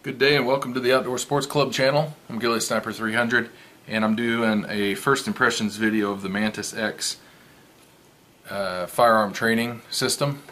Good day and welcome to the Outdoor Sports Club channel. I'm Ghillie Sniper 300 and I'm doing a first impressions video of the MantisX firearm training system.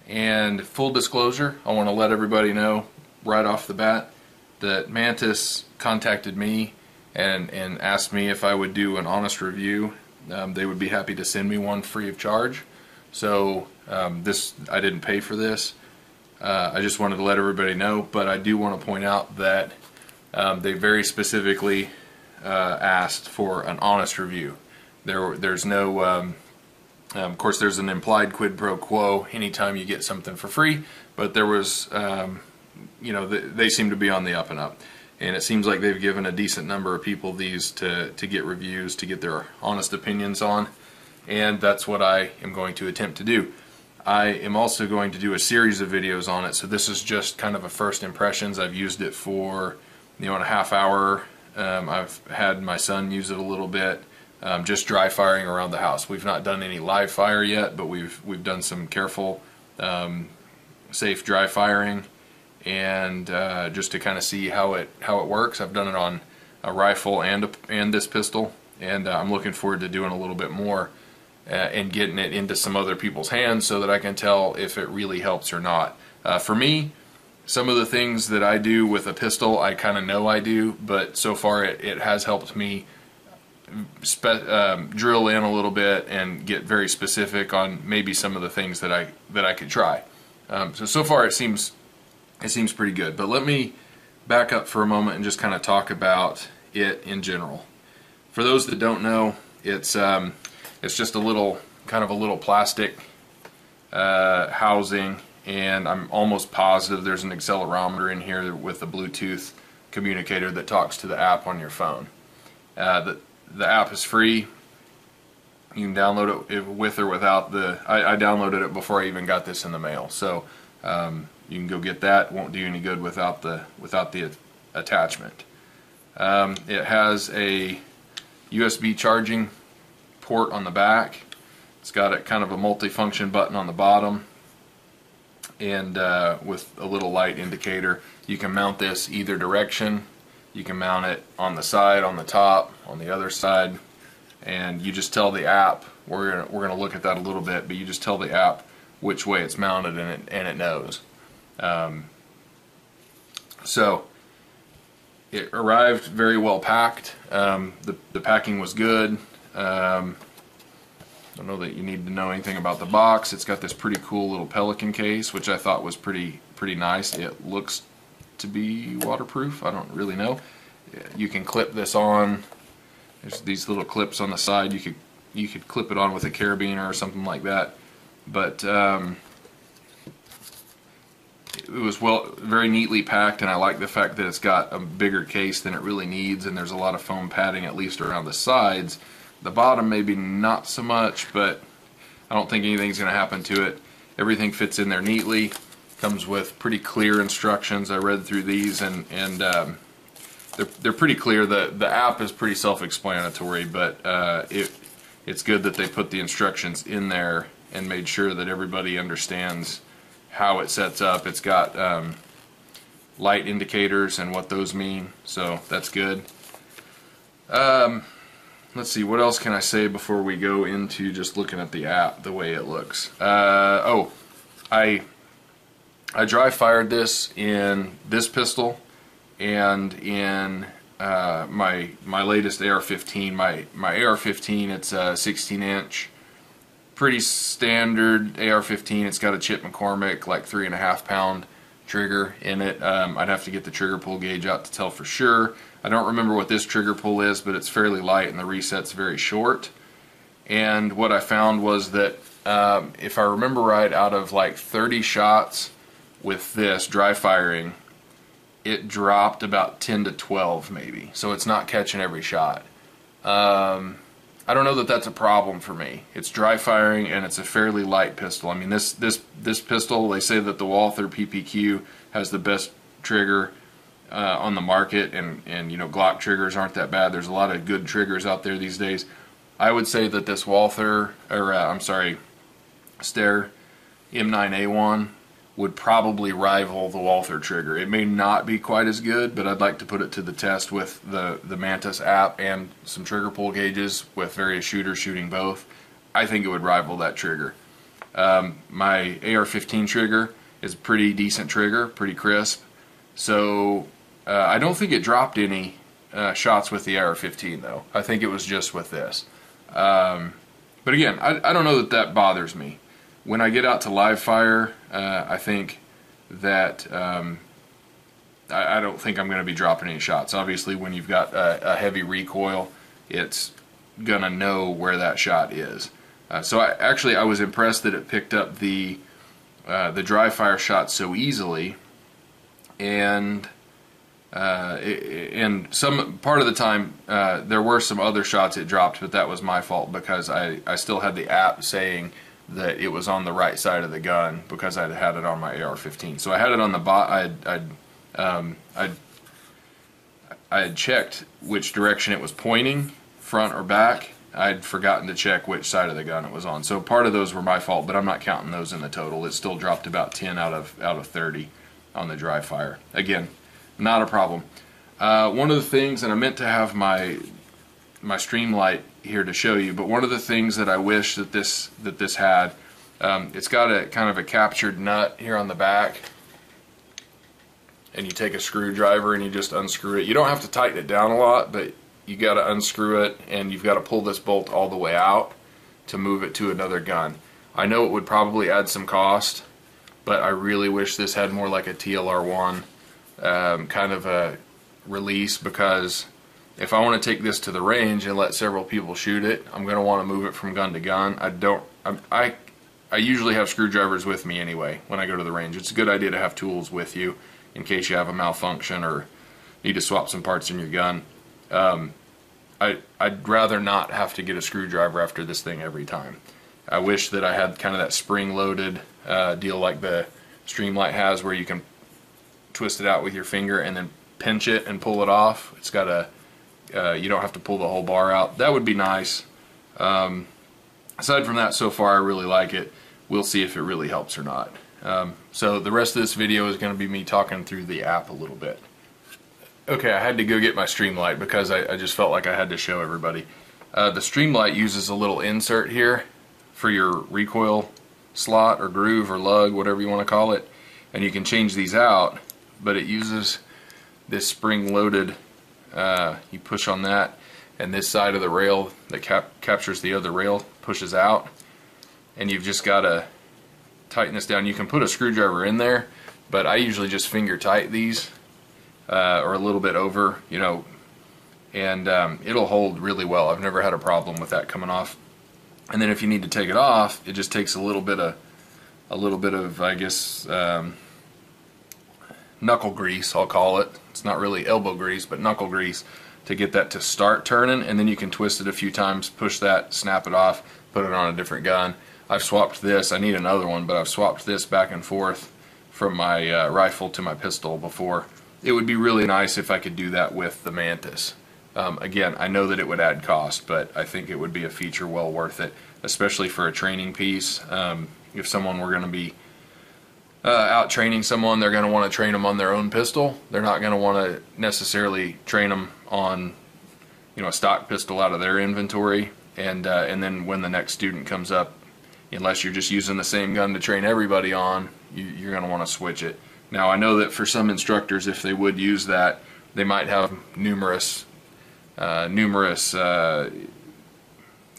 And full disclosure, I want to let everybody know right off the bat that Mantis contacted me and asked me if I would do an honest review. They would be happy to send me one free of charge. So I didn't pay for this. I just wanted to let everybody know, but I do want to point out that they very specifically asked for an honest review. There's no, of course there's an implied quid pro quo anytime you get something for free, but there was, they seem to be on the up and up. And it seems like they've given a decent number of people these to get reviews, to get their honest opinions on, and that's what I am going to attempt to do. I am also going to do a series of videos on it, so this is just kind of a first impressions. I've used it for in a half hour. I've had my son use it a little bit, just dry firing around the house. We've not done any live fire yet, but we've done some careful, safe dry firing, and just to kind of see how it works. I've done it on a rifle and this pistol, and I'm looking forward to doing a little bit more. And getting it into some other people's hands so that I can tell if it really helps or not. For me, some of the things that I do with a pistol I kind of know I do, but so far it has helped me drill in a little bit and get very specific on maybe some of the things that I could try. So far it seems pretty good, but let me back up for a moment and just kind of talk about it in general. For those that don't know, it's just a little plastic housing, and I'm almost positive there's an accelerometer in here with a Bluetooth communicator that talks to the app on your phone. The app is free. You can download it with or without I downloaded it before I even got this in the mail, so you can go get that. Won't do you any good without the attachment. It has a USB charging port on the back. It's got a kind of a multi-function button on the bottom, and with a little light indicator. You can mount this either direction. You can mount it on the side, on the top, on the other side, and you just tell the app. We're gonna look at that a little bit, but you just tell the app which way it's mounted, and it knows. So it arrived very well packed. The packing was good. I don't know that you need to know anything about the box. It's got this pretty cool little pelican case, which I thought was pretty nice. It looks to be waterproof. I don't really know. You can clip this on. There's these little clips on the side. You could clip it on with a carabiner or something like that. But it was very neatly packed, and I like the fact that it's got a bigger case than it really needs, and there's a lot of foam padding at least around the sides. The bottom maybe not so much, but I don't think anything's going to happen to it. Everything fits in there neatly. Comes with pretty clear instructions. I read through these, and they're pretty clear. The app is pretty self-explanatory, but it's good that they put the instructions in there and made sure that everybody understands how it sets up. It's got light indicators and what those mean, so that's good. Let's see, what else can I say before we go into just looking at the app, the way it looks. I dry fired this in this pistol and in my latest AR-15. My AR-15, it's a 16-inch, pretty standard AR-15. It's got a Chip McCormick, like 3.5 pound trigger in it. I'd have to get the trigger pull gauge out to tell for sure. I don't remember what this trigger pull is, but it's fairly light and the reset's very short. And what I found was that if I remember right, out of like 30 shots with this dry firing, it dropped about 10 to 12 maybe. So it's not catching every shot. I don't know that that's a problem for me. It's dry firing and it's a fairly light pistol. I mean, this pistol, they say that the Walther PPQ has the best trigger on the market, and Glock triggers aren't that bad. There's a lot of good triggers out there these days. I would say that this Walther, or Steyr M9A1 would probably rival the Walther trigger. It may not be quite as good, but I'd like to put it to the test with the Mantis app and some trigger pull gauges with various shooters shooting both. I think it would rival that trigger. My AR-15 trigger is a pretty decent trigger, pretty crisp. So I don't think it dropped any shots with the AR-15 though. I think it was just with this. But again, I don't know that bothers me. When I get out to live fire, I think that I don't think I'm going to be dropping any shots. Obviously, when you've got a heavy recoil, it's going to know where that shot is. So I was impressed that it picked up the dry fire shot so easily, and some part of the time there were some other shots it dropped, but that was my fault because I still had the app saying that it was on the right side of the gun because I had it on my AR-15. So I had it on the I had checked which direction it was pointing, front or back. I'd forgotten to check which side of the gun it was on. So part of those were my fault, but I'm not counting those in the total. It still dropped about 10 out of 30 on the dry fire. Again, not a problem. One of the things, and I meant to have my Streamlight here to show you, but one of the things that I wish that this had, it's got a kind of a captured nut here on the back, and you take a screwdriver and you just unscrew it. You don't have to tighten it down a lot, but you got to unscrew it, and you've got to pull this bolt all the way out to move it to another gun. I know it would probably add some cost, but I really wish this had more like a TLR1 kind of a release, because if I want to take this to the range and let several people shoot it, I'm going to want to move it from gun to gun. I usually have screwdrivers with me anyway when I go to the range. It's a good idea to have tools with you in case you have a malfunction or need to swap some parts in your gun. I'd rather not have to get a screwdriver after this thing every time. I wish that I had kind of that spring-loaded deal like the Streamlight has, where you can twist it out with your finger and then pinch it and pull it off. It's got a you don't have to pull the whole bar out. That would be nice. Aside from that, so far I really like it. We'll see if it really helps or not. So the rest of this video is going to be me talking through the app a little bit. Okay, I had to go get my Streamlight because I just felt like I had to show everybody. The Streamlight uses a little insert here for your recoil slot or groove or lug, whatever you want to call it, and you can change these out, but it uses this spring-loaded, you push on that, and this side of the rail that captures the other rail pushes out, and you've just got to tighten this down. You can put a screwdriver in there, but I usually just finger tight these, or a little bit over, you know, and it'll hold really well. I've never had a problem with that coming off. And then if you need to take it off, it just takes a little bit of I guess knuckle grease, I'll call it. It's not really elbow grease, but knuckle grease to get that to start turning, and then you can twist it a few times, push that, snap it off, put it on a different gun. I've swapped this, I need another one, but I've swapped this back and forth from my rifle to my pistol before. It would be really nice if I could do that with the Mantis. Again, I know that it would add cost, but I think it would be a feature well worth it, especially for a training piece. If someone were going to be out training someone, they're going to want to train them on their own pistol. They're not going to want to necessarily train them on, you know, a stock pistol out of their inventory. And then when the next student comes up, unless you're just using the same gun to train everybody on, you're going to want to switch it. Now, I know that for some instructors, if they would use that, they might have numerous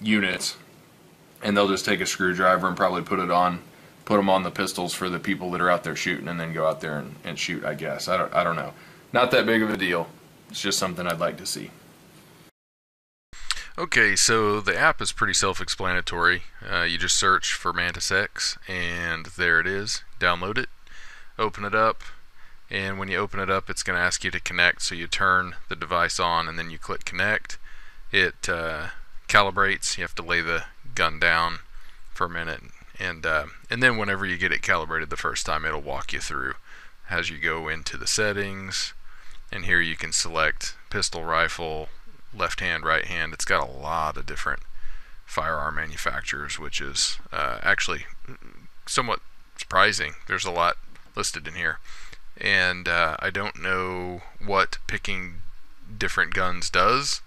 units, and they'll just take a screwdriver and probably put them on the pistols for the people that are out there shooting, and then go out there and shoot, I guess. I don't know. Not that big of a deal. It's just something I'd like to see. Okay, so the app is pretty self-explanatory. You just search for MantisX, and there it is. Download it, open it up, and when you open it up, it's going to ask you to connect. So you turn the device on, and then you click connect. It calibrates. You have to lay the gun down for a minute, and then whenever you get it calibrated the first time, it'll walk you through as you go into the settings. And here you can select pistol, rifle, left hand, right hand. It's got a lot of different firearm manufacturers, which is actually somewhat surprising. There's a lot listed in here, and I don't know what picking different guns does,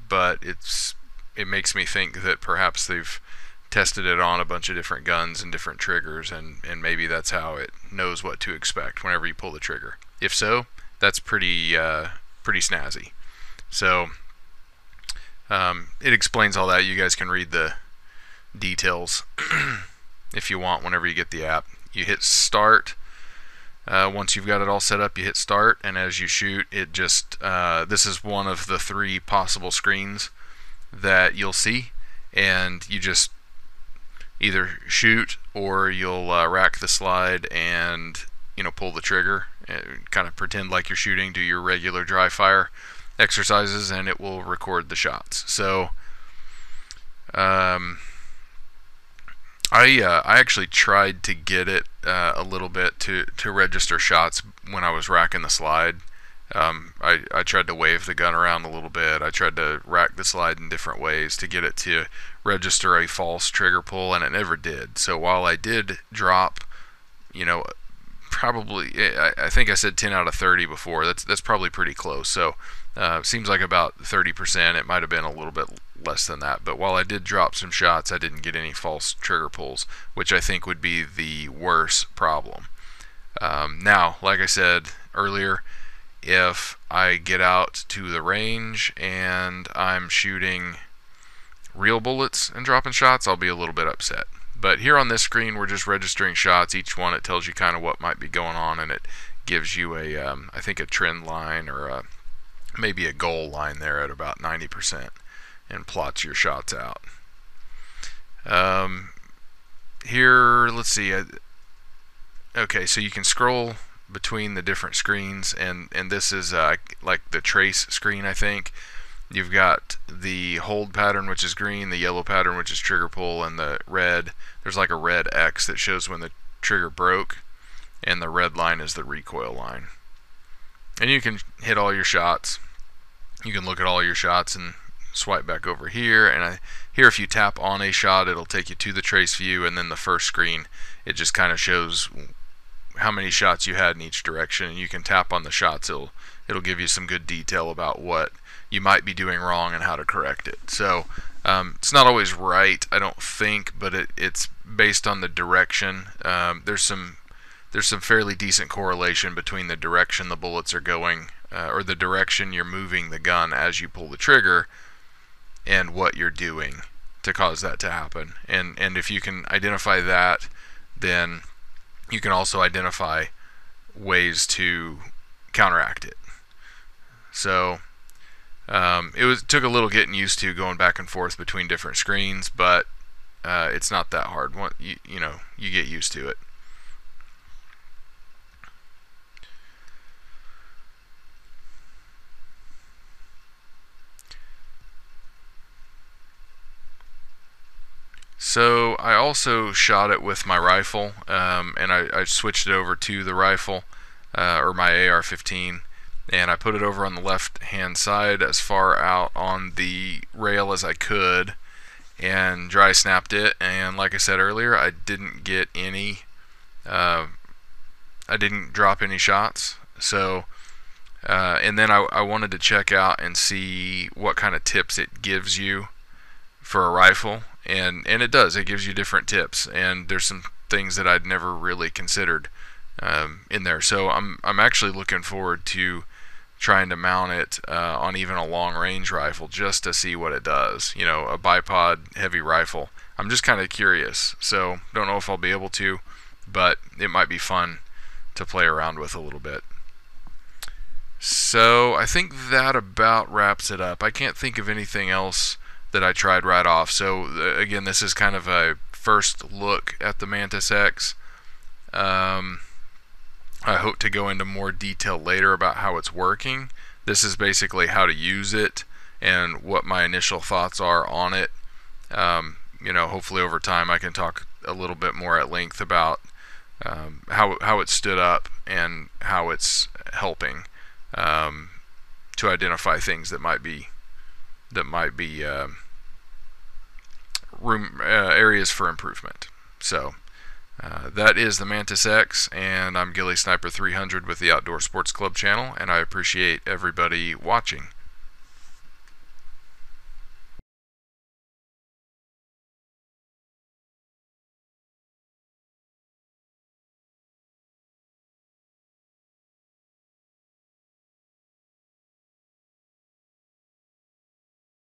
but it makes me think that perhaps they've tested it on a bunch of different guns and different triggers, and maybe that's how it knows what to expect whenever you pull the trigger. If so, that's pretty snazzy. So it explains all that. You guys can read the details if you want whenever you get the app. You hit start. Once you've got it all set up, you hit start, and as you shoot, it just this is one of the 3 possible screens that you'll see, and you just either shoot or you'll rack the slide and pull the trigger, kind of pretend like you're shooting, do your regular dry fire exercises, and it will record the shots. So I actually tried to get it a little bit to register shots when I was racking the slide. I tried to wave the gun around a little bit. I tried to rack the slide in different ways to get it to register a false trigger pull, and it never did. So while I did drop, probably, I think I said 10 out of 30 before. That's probably pretty close. So seems like about 30%. It might have been a little bit less than that. But while I did drop some shots, I didn't get any false trigger pulls, which I think would be the worst problem. Now, like I said earlier, if I get out to the range and I'm shooting real bullets and dropping shots, I'll be a little bit upset. But here on this screen, we're just registering shots. Each one, it tells you kind of what might be going on, and it gives you a, I think, a trend line or maybe a goal line there at about 90%, and plots your shots out. Here, let's see. Okay, so you can scroll between the different screens, and this is like the trace screen, I think. You've got the hold pattern, which is green, the yellow pattern, which is trigger pull, and the red. There's like a red X that shows when the trigger broke, and the red line is the recoil line. And you can hit all your shots. You can look at all your shots and swipe back over here, and here if you tap on a shot, it'll take you to the trace view, and then the first screen, it just kind of shows how many shots you had in each direction. And you can tap on the shots. It'll give you some good detail about what you might be doing wrong and how to correct it. So it's not always right, I don't think, but it's based on the direction. There's some fairly decent correlation between the direction the bullets are going, or the direction you're moving the gun as you pull the trigger, and what you're doing to cause that to happen. And if you can identify that, then you can also identify ways to counteract it. So it took a little getting used to going back and forth between different screens, but it's not that hard. You get used to it. So I also shot it with my rifle, and I switched it over to the rifle, or my AR-15, and I put it over on the left hand side as far out on the rail as I could, and dry snapped it. And like I said earlier, I didn't get any, I didn't drop any shots. So and then I wanted to check out and see what kind of tips it gives you for a rifle, and it does. It gives you different tips, and there's some things that I'd never really considered in there. So I'm actually looking forward to trying to mount it on even a long range rifle just to see what it does. You know, a bipod heavy rifle. I'm just kind of curious, so don't know if I'll be able to, but it might be fun to play around with a little bit. So I think that about wraps it up. I can't think of anything else that I tried right off. So again, this is kind of a first look at the MantisX. I hope to go into more detail later about how it's working. This is basically how to use it and what my initial thoughts are on it. You know, hopefully over time I can talk a little bit more at length about how it stood up and how it's helping to identify things that might be areas for improvement. So That is the MantisX, and I'm Gilly Sniper 300 with the Outdoor Sports Club channel, and I appreciate everybody watching.